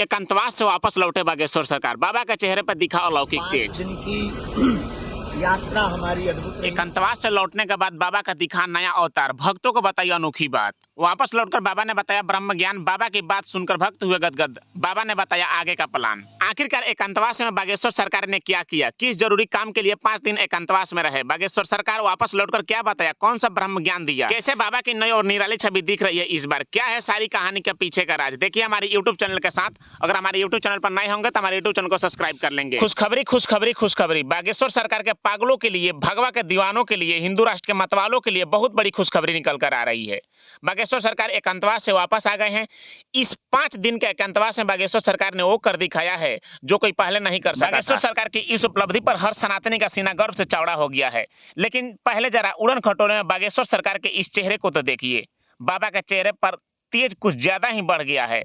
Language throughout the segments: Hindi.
एकांतवास से वापस लौटे बागेश्वर सरकार, बाबा के चेहरे पर दिखा अलौकिक तेज। 5 दिन की यात्रा हमारी अद्भुत रही। एकांतवास से लौटने के बाद बाबा का दिखा नया अवतार, भक्तों को बताई अनोखी बात। वापस लौटकर बाबा ने बताया ब्रह्म ज्ञान, बाबा की बात सुनकर भक्त हुए गदगद। बाबा ने बताया आगे का प्लान। आखिरकार एकांतवास में बागेश्वर सरकार ने क्या किया, किस जरूरी काम के लिए 5 दिन एकांतवास में रहे बागेश्वर सरकार, वापस लौटकर क्या बताया, कौन सा ब्रह्म ज्ञान दिया, कैसे बाबा की नई और निराली छवि दिख रही है इस बार, क्या है सारी कहानी के पीछे का राज, देखिए हमारे यूट्यूब चैनल के साथ। अगर हमारे यूट्यूब चैनल पर नए होंगे तो हमारे यूट्यूब चैनल को सब्सक्राइब कर लेंगे। खुशखबरी खुशखबरी खुशखबरी, बागेश्वर सरकार के पागलों के लिए, भगवा के दीवानों के लिए, हिंदू राष्ट्र के मतवालों के लिए बहुत बड़ी खुशखबरी निकल कर आ रही है। बागेश्वर सरकार एकांतवास से वापस आ गए हैं। इस 5 दिन के एकांतवास में बागेश्वर सरकार ने वो कर दिखाया है जो कोई पहले नहीं कर सका। बागेश्वर सरकार की इस उपलब्धि पर हर सनातनी का सीना गर्व से चौड़ा हो गया है। लेकिन पहले जरा उड़न खटोले में बागेश्वर सरकार के इस चेहरे को तो देखिए। बाबा के चेहरे पर तेज कुछ ज्यादा ही बढ़ गया है।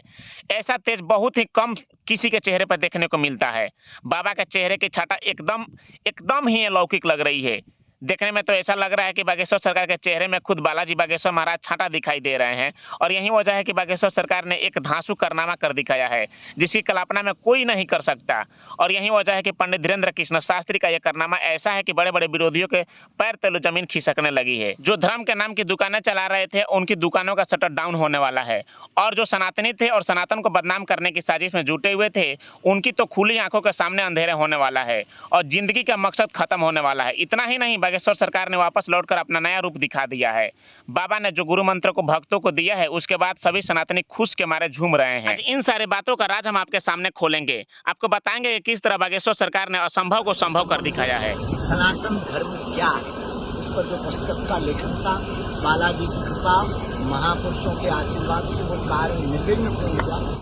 ऐसा तेज बहुत ही कम किसी के चेहरे पर देखने को मिलता है। बाबा के चेहरे की छटा एकदम ही अलौकिक लग रही है। देखने में तो ऐसा लग रहा है कि बागेश्वर सरकार के चेहरे में खुद बालाजी बागेश्वर महाराज छाटा दिखाई दे रहे हैं। और यही वजह है कि बागेश्वर सरकार ने एक धांसू कारनामा कर दिखाया है जिसकी कल्पना में कोई नहीं कर सकता। और यही वजह है कि पंडित धीरेन्द्र कृष्ण शास्त्री का यह कारनामा ऐसा है कि बड़े बड़े विरोधियों के पैर तले जमीन खिसकने लगी है। जो धर्म के नाम की दुकानें चला रहे थे उनकी दुकानों का शटर डाउन होने वाला है। और जो सनातनी थे और सनातन को बदनाम करने की साजिश में जुटे हुए थे उनकी तो खुली आंखों के सामने अंधेरे होने वाला है और जिंदगी का मकसद खत्म होने वाला है। इतना ही नहीं, बागेश्वर सरकार ने वापस लौटकर अपना नया रूप दिखा दिया है। बाबा ने जो गुरु मंत्र को भक्तों को दिया है उसके बाद सभी सनातनी खुश के मारे झूम रहे हैं। आज इन सारी बातों का राज हम आपके सामने खोलेंगे, आपको बताएंगे कि किस तरह बागेश्वर सरकार ने असंभव को संभव कर दिखाया है। सनातन धर्म क्या है, इस पर जो पुस्तक का लेखन था, बालाजी की कृपा, महापुरुषों के आशीर्वाद से वो कार्य निर्विघ्न पूर्ण हुआ।